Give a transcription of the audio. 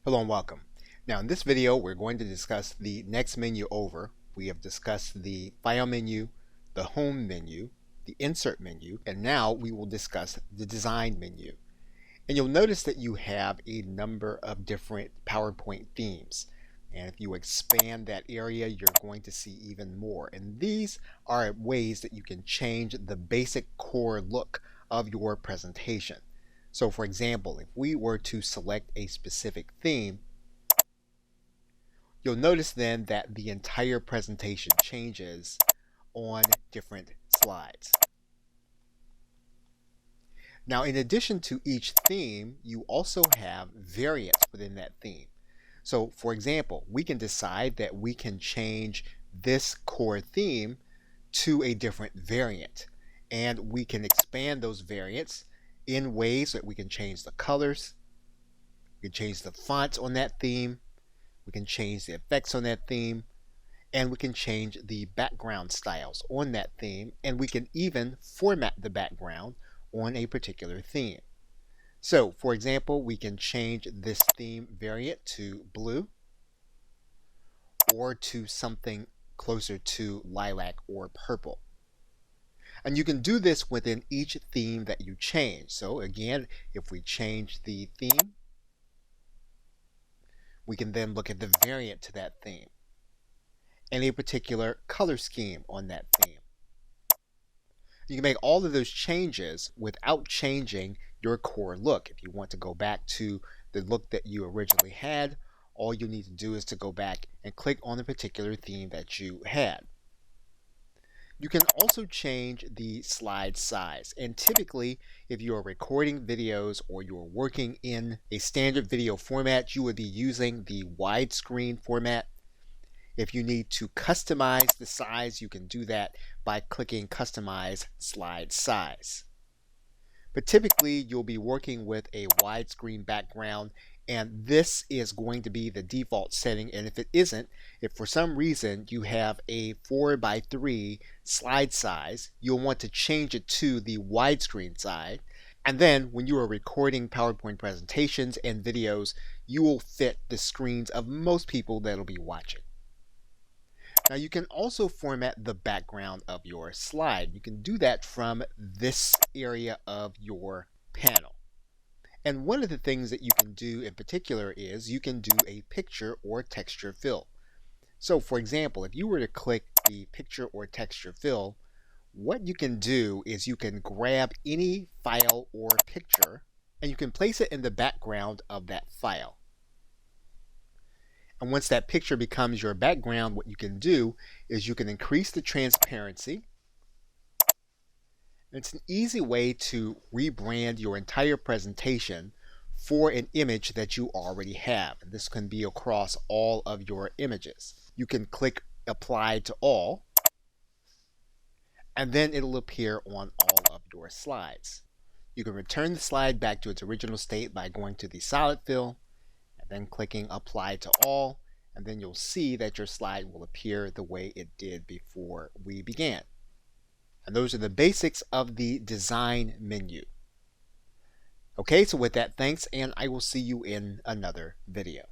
Hello and welcome. Now in this video we're going to discuss the next menu over. We have discussed the File menu, the Home menu, the Insert menu, and now we will discuss the Design menu. And you'll notice that you have a number of different PowerPoint themes. And if you expand that area, you're going to see even more. And these are ways that you can change the basic core look of your presentation. So for example, if we were to select a specific theme, you'll notice then that the entire presentation changes on different slides. Now, in addition to each theme, you also have variants within that theme. So for example, we can decide that we can change this core theme to a different variant, and we can expand those variants in ways that we can change the colors, we can change the fonts on that theme, we can change the effects on that theme, and we can change the background styles on that theme, and we can even format the background on a particular theme. So for example, we can change this theme variant to blue or to something closer to lilac or purple. And you can do this within each theme that you change. So again, if we change the theme, we can then look at the variant to that theme and a particular color scheme on that theme. You can make all of those changes without changing your core look. If you want to go back to the look that you originally had, all you need to do is to go back and click on the particular theme that you had. You can also change the slide size, and typically if you are recording videos or you're working in a standard video format, you would be using the widescreen format. If you need to customize the size, you can do that by clicking Customize Slide Size. But typically you'll be working with a widescreen background, and this is going to be the default setting. And if it isn't, if for some reason you have a 4:3 slide size, you'll want to change it to the widescreen side. And then when you are recording PowerPoint presentations and videos, you will fit the screens of most people that'll be watching. Now you can also format the background of your slide. You can do that from this area of your panel. And one of the things that you can do in particular is you can do a picture or texture fill. So for example, if you were to click the picture or texture fill, what you can do is you can grab any file or picture and you can place it in the background of that file. And once that picture becomes your background, what you can do is you can increase the transparency. It's an easy way to rebrand your entire presentation for an image that you already have. And this can be across all of your images. You can click Apply to All, and then it'll appear on all of your slides. You can return the slide back to its original state by going to the solid fill, and then clicking Apply to All, and then you'll see that your slide will appear the way it did before we began. And those are the basics of the Design menu. Okay, so with that, thanks, and I will see you in another video.